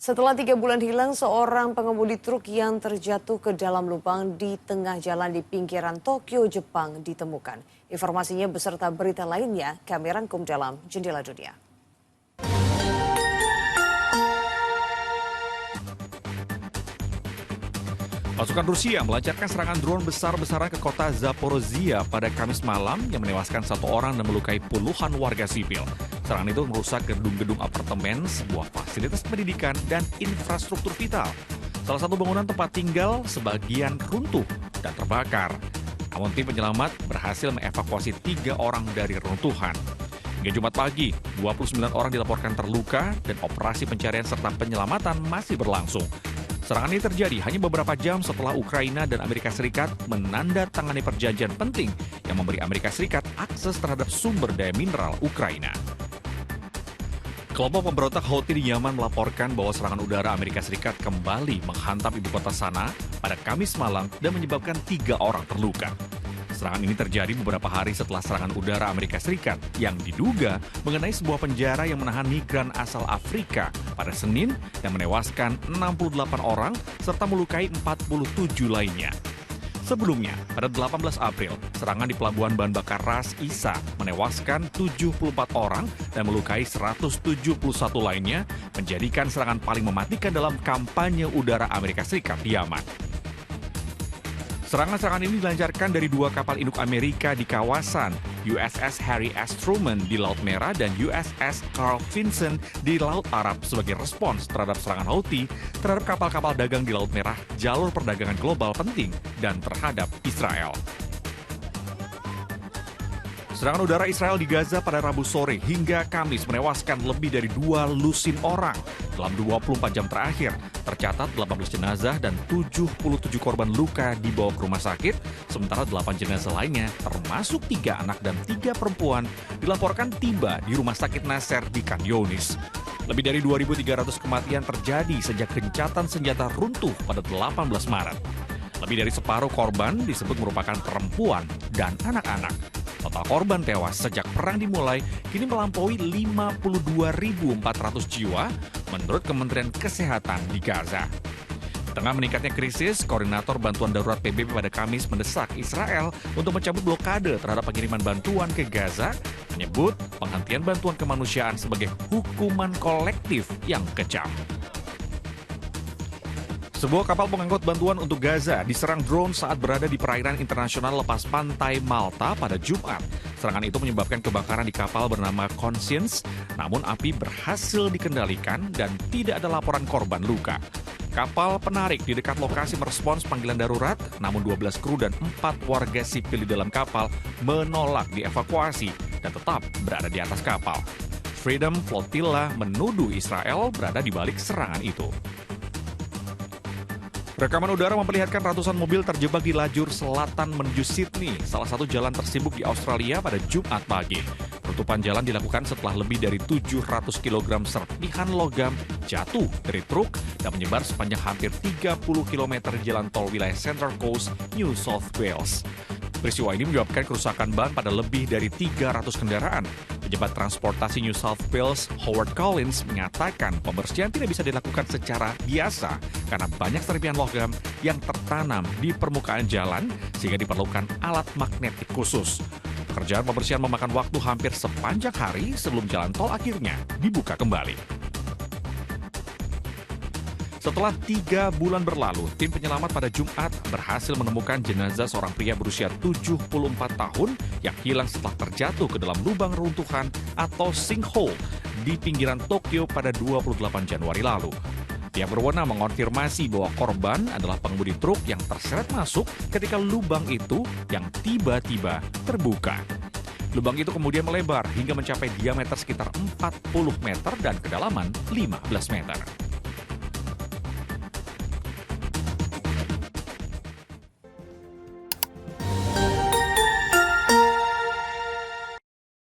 Setelah 3 bulan hilang, seorang pengemudi truk yang terjatuh ke dalam lubang di tengah jalan di pinggiran Tokyo, Jepang ditemukan. Informasinya beserta berita lainnya, kami rangkum dalam Jendela Dunia. Pasukan Rusia melancarkan serangan drone besar-besaran ke kota Zaporozhia pada Kamis malam yang menewaskan 1 orang dan melukai puluhan warga sipil. Serangan itu merusak gedung-gedung apartemen, sebuah fasilitas pendidikan, dan infrastruktur vital. Salah satu bangunan tempat tinggal sebagian runtuh dan terbakar. Namun tim penyelamat berhasil mengevakuasi 3 orang dari reruntuhan. Hingga Jumat pagi, 29 orang dilaporkan terluka dan operasi pencarian serta penyelamatan masih berlangsung. Serangan ini terjadi hanya beberapa jam setelah Ukraina dan Amerika Serikat menandatangani perjanjian penting yang memberi Amerika Serikat akses terhadap sumber daya mineral Ukraina. Kelompok pemberontak Houthi di Yaman melaporkan bahwa serangan udara Amerika Serikat kembali menghantam ibu kota Sanaa pada Kamis malam dan menyebabkan 3 orang terluka. Serangan ini terjadi beberapa hari setelah serangan udara Amerika Serikat yang diduga mengenai sebuah penjara yang menahan migran asal Afrika pada Senin dan menewaskan 68 orang serta melukai 47 lainnya. Sebelumnya, pada 18 April, serangan di pelabuhan bahan bakar Ras Isa menewaskan 74 orang dan melukai 171 lainnya, menjadikan serangan paling mematikan dalam kampanye udara Amerika Serikat di Yaman. Serangan-serangan ini dilancarkan dari 2 kapal induk Amerika di kawasan USS Harry S. Truman di Laut Merah dan USS Carl Vinson di Laut Arab sebagai respons terhadap serangan Houthi terhadap kapal-kapal dagang di Laut Merah, jalur perdagangan global penting, dan terhadap Israel. Serangan udara Israel di Gaza pada Rabu sore hingga Kamis menewaskan lebih dari 2 lusin orang. Dalam 24 jam terakhir, tercatat 18 jenazah dan 77 korban luka dibawa ke rumah sakit, sementara 8 jenazah lainnya, termasuk 3 anak dan 3 perempuan, dilaporkan tiba di Rumah Sakit Nasser di Khan Younis. Lebih dari 2.300 kematian terjadi sejak gencatan senjata runtuh pada 18 Maret. Lebih dari separuh korban disebut merupakan perempuan dan anak-anak. Total korban tewas sejak perang dimulai kini melampaui 52.400 jiwa menurut Kementerian Kesehatan di Gaza. Di tengah meningkatnya krisis, Koordinator Bantuan Darurat PBB pada Kamis mendesak Israel untuk mencabut blokade terhadap pengiriman bantuan ke Gaza, menyebut penghentian bantuan kemanusiaan sebagai hukuman kolektif yang kejam. Sebuah kapal pengangkut bantuan untuk Gaza diserang drone saat berada di perairan internasional lepas pantai Malta pada Jumat. Serangan itu menyebabkan kebakaran di kapal bernama Conscience, namun api berhasil dikendalikan dan tidak ada laporan korban luka. Kapal penarik di dekat lokasi merespons panggilan darurat, namun 12 kru dan 4 warga sipil di dalam kapal menolak dievakuasi dan tetap berada di atas kapal. Freedom Flotilla menuduh Israel berada di balik serangan itu. Rekaman udara memperlihatkan ratusan mobil terjebak di lajur selatan menuju Sydney, salah satu jalan tersibuk di Australia pada Jumat pagi. Penutupan jalan dilakukan setelah lebih dari 700 kg serpihan logam jatuh dari truk dan menyebar sepanjang hampir 30 km jalan tol wilayah Central Coast, New South Wales. Peristiwa ini menyebabkan kerusakan ban pada lebih dari 300 kendaraan. Pejabat transportasi New South Wales, Howard Collins, mengatakan pembersihan tidak bisa dilakukan secara biasa karena banyak serpihan logam yang tertanam di permukaan jalan sehingga diperlukan alat magnetik khusus. Pekerjaan pembersihan memakan waktu hampir sepanjang hari sebelum jalan tol akhirnya dibuka kembali. Setelah 3 bulan berlalu, tim penyelamat pada Jumat berhasil menemukan jenazah seorang pria berusia 74 tahun yang hilang setelah terjatuh ke dalam lubang runtuhan atau sinkhole di pinggiran Tokyo pada 28 Januari lalu. Pihak berwenang mengonfirmasi bahwa korban adalah pengemudi truk yang terseret masuk ketika lubang itu yang tiba-tiba terbuka. Lubang itu kemudian melebar hingga mencapai diameter sekitar 40 meter dan kedalaman 15 meter.